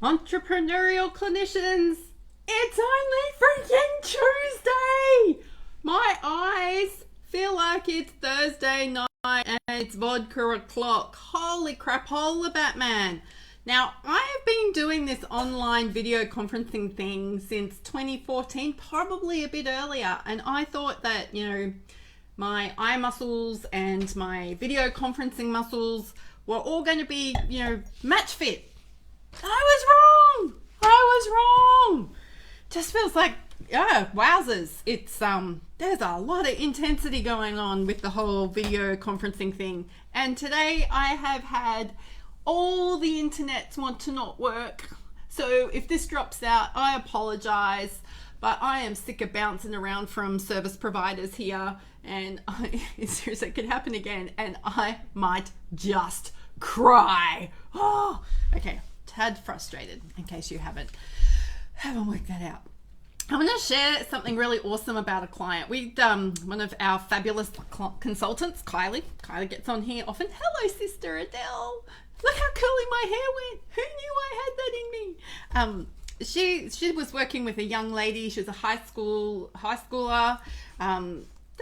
Entrepreneurial clinicians, it's only freaking Tuesday! My eyes feel like it's Thursday night and it's vodka o'clock. Holy crap, holla Batman. Now, I have been doing this online video conferencing thing since 2014, probably a bit earlier, and I thought that, my eye muscles and my video conferencing muscles were all going to be, match fit. I was wrong. Just feels like, wowzers. It's there's a lot of intensity going on with the whole video conferencing thing. And today I have had all the internets want to not work. So if this drops out, I apologize, but I am sick of bouncing around from service providers here, and seriously, it could happen again and I might just cry. Oh, okay. Tad frustrated, in case you haven't worked that out. I'm going to share something really awesome about a client. One of our fabulous consultants, Kylie gets on here often. Hello, Sister Adele. Look how curly my hair went. Who knew I had that in me? She was working with a young lady. She was a high schooler.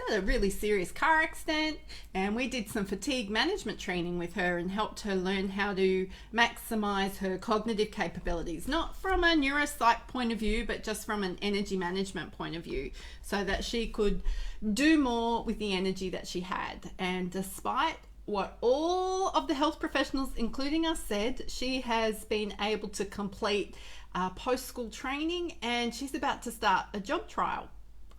Had a really serious car accident, and we did some fatigue management training with her and helped her learn how to maximize her cognitive capabilities, not from a neuropsych point of view, but just from an energy management point of view, so that she could do more with the energy that she had. And despite what all of the health professionals, including us, said, she has been able to complete post-school training, and she's about to start a job trial.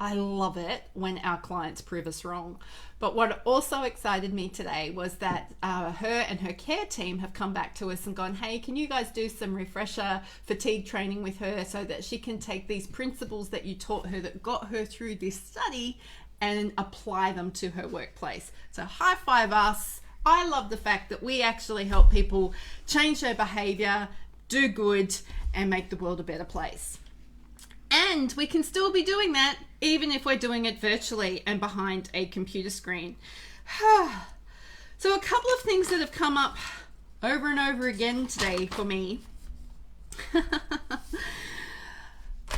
I love it when our clients prove us wrong. But what also excited me today was that her and her care team have come back to us and gone, hey, can you guys do some refresher fatigue training with her so that she can take these principles that you taught her that got her through this study and apply them to her workplace. So high five us. I love the fact that we actually help people change their behavior, do good, and make the world a better place. And we can still be doing that even if we're doing it virtually and behind a computer screen. So a couple of things that have come up over and over again today for me.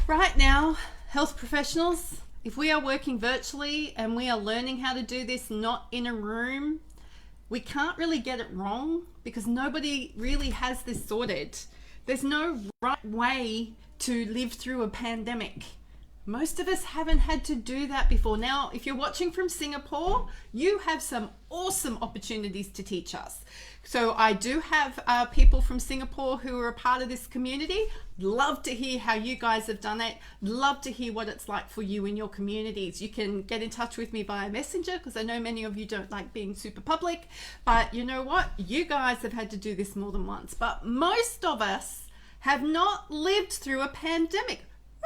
Right now, health professionals, if we are working virtually and we are learning how to do this not in a room, we can't really get it wrong because nobody really has this sorted. There's no right way to live through a pandemic. Most of us haven't had to do that before. Now, if you're watching from Singapore, you have some awesome opportunities to teach us. So I do have people from Singapore who are a part of this community. Love to hear how you guys have done it. Love to hear what it's like for you in your communities. You can get in touch with me via Messenger because I know many of you don't like being super public, but you know what? You guys have had to do this more than once, but most of us have not lived through a pandemic.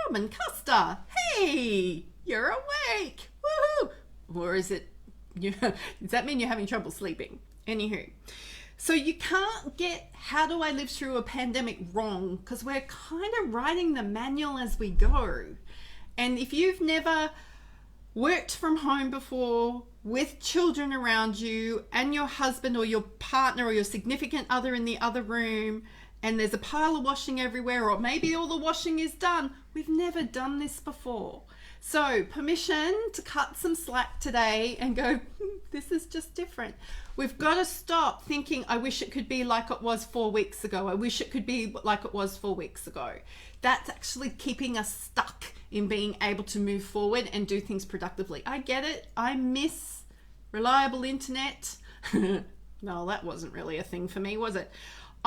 Robin Custer, hey, you're awake. Woohoo! Or is it, does that mean you're having trouble sleeping? Anywho, so you can't get how do I live through a pandemic wrong because we're kind of writing the manual as we go. And if you've never worked from home before with children around you and your husband or your partner or your significant other in the other room, and there's a pile of washing everywhere, or maybe all the washing is done. We've never done this before. So permission to cut some slack today and go, this is just different. We've got to stop thinking, I wish it could be like it was 4 weeks ago. I wish it could be like it was 4 weeks ago. That's actually keeping us stuck in being able to move forward and do things productively. I get it. I miss reliable internet. No, that wasn't really a thing for me, was it?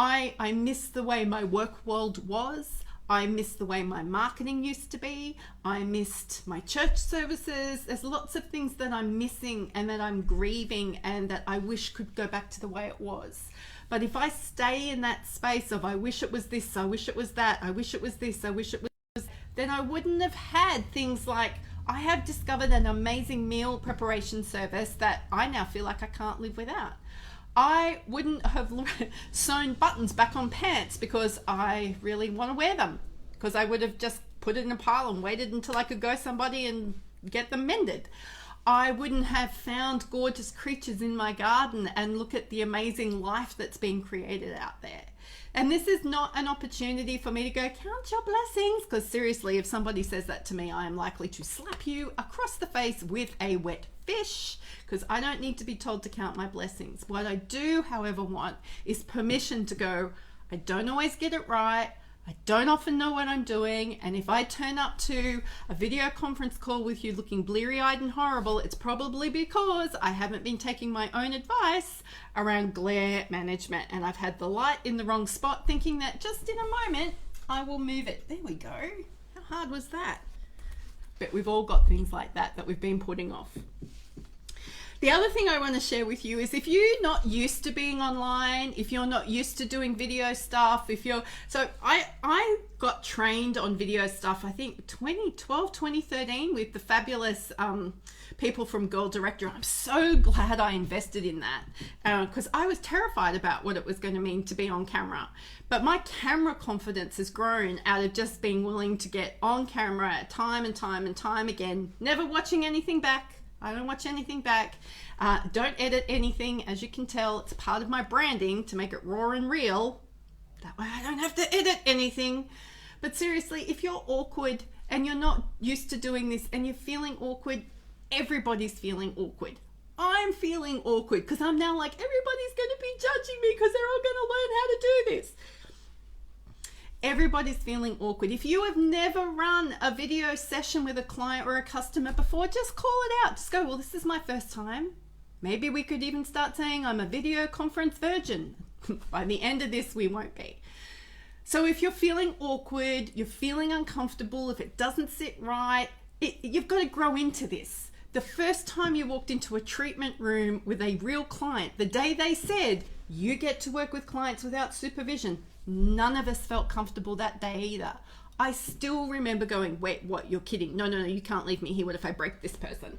I miss the way my work world was. I miss the way my marketing used to be. I missed my church services. There's lots of things that I'm missing and that I'm grieving and that I wish could go back to the way it was. But if I stay in that space of I wish it was this, I wish it was that, I wish it was this, I wish it was, then I wouldn't have had things like I have discovered an amazing meal preparation service that I now feel like I can't live without. I wouldn't have sewn buttons back on pants because I really want to wear them, because I would have just put it in a pile and waited until I could go somebody and get them mended. I wouldn't have found gorgeous creatures in my garden and look at the amazing life that's being created out there. And this is not an opportunity for me to go, count your blessings, because seriously, if somebody says that to me, I am likely to slap you across the face with a wet fish, because I don't need to be told to count my blessings. What I do, however, want is permission to go, I don't always get it right. I don't often know what I'm doing, and if I turn up to a video conference call with you looking bleary-eyed and horrible, it's probably because I haven't been taking my own advice around glare management, and I've had the light in the wrong spot, thinking that just in a moment I will move it. There we go. How hard was that? But we've all got things like that that we've been putting off. The other thing I want to share with you is if you're not used to being online, if you're not used to doing video stuff, I got trained on video stuff, I think 2012, 2013 with the fabulous people from Girl Director. I'm so glad I invested in that because I was terrified about what it was going to mean to be on camera. But my camera confidence has grown out of just being willing to get on camera time and time and time again, never watching anything back. I don't watch anything back. Don't edit anything. As you can tell, it's part of my branding to make it raw and real. That way I don't have to edit anything. But seriously, if you're awkward and you're not used to doing this and you're feeling awkward, everybody's feeling awkward. I'm feeling awkward because I'm now like, everybody's going to be judging me because they're all going to learn how to do this. Everybody's feeling awkward. If you have never run a video session with a client or a customer before, just call it out. Just go, well, this is my first time. Maybe we could even start saying I'm a video conference virgin. By the end of this, we won't be. So if you're feeling awkward, you're feeling uncomfortable, if it doesn't sit right, you've got to grow into this. The first time you walked into a treatment room with a real client, the day they said, you get to work with clients without supervision, none of us felt comfortable that day either. I still remember going, wait, what? You're kidding. No, you can't leave me here. What if I break this person?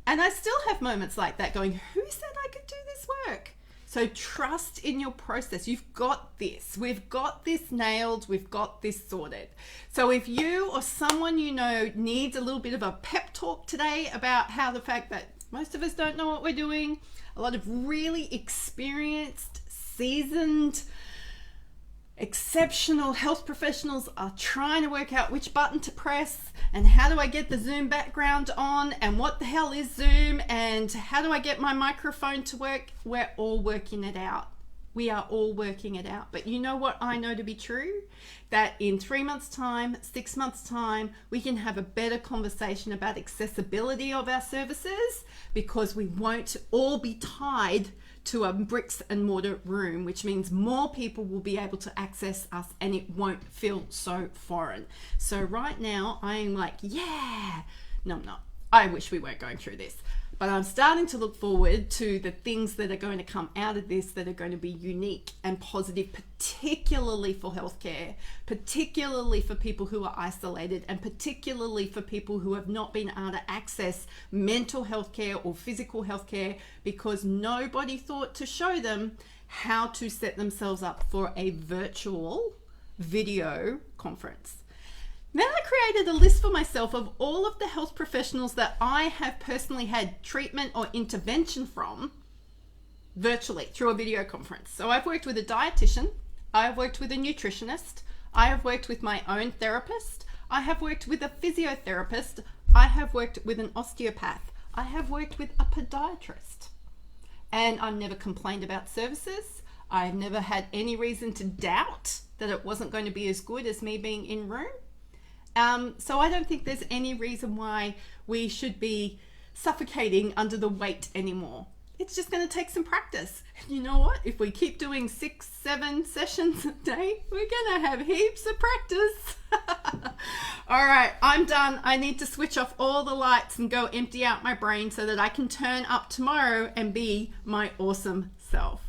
And I still have moments like that going, who said I could do this work? So trust in your process. You've got this. We've got this nailed. We've got this sorted. So if you or someone you know needs a little bit of a pep talk today about how the fact that most of us don't know what we're doing, a lot of really experienced, seasoned, exceptional health professionals are trying to work out which button to press and how do I get the Zoom background on and what the hell is Zoom and how do I get my microphone to work. We're all working it out. We are all working it out. But you know what I know to be true? That in 3 months' time, 6 months' time, we can have a better conversation about accessibility of our services because we won't all be tied to a bricks and mortar room, which means more people will be able to access us and it won't feel so foreign. So right now I'm like, yeah, no, I'm not. I wish we weren't going through this, but I'm starting to look forward to the things that are going to come out of this that are going to be unique and positive, particularly for healthcare, particularly for people who are isolated, and particularly for people who have not been able to access mental health care or physical health care because nobody thought to show them how to set themselves up for a virtual video conference. Then I created a list for myself of all of the health professionals that I have personally had treatment or intervention from virtually through a video conference. So I've worked with a dietitian, I've worked with a nutritionist, I have worked with my own therapist, I have worked with a physiotherapist, I have worked with an osteopath, I have worked with a podiatrist. And I've never complained about services. I've never had any reason to doubt that it wasn't going to be as good as me being in room. So I don't think there's any reason why we should be suffocating under the weight anymore. It's just going to take some practice. You know what? If we keep doing 6, 7 sessions a day, we're going to have heaps of practice. All right, I'm done. I need to switch off all the lights and go empty out my brain so that I can turn up tomorrow and be my awesome self.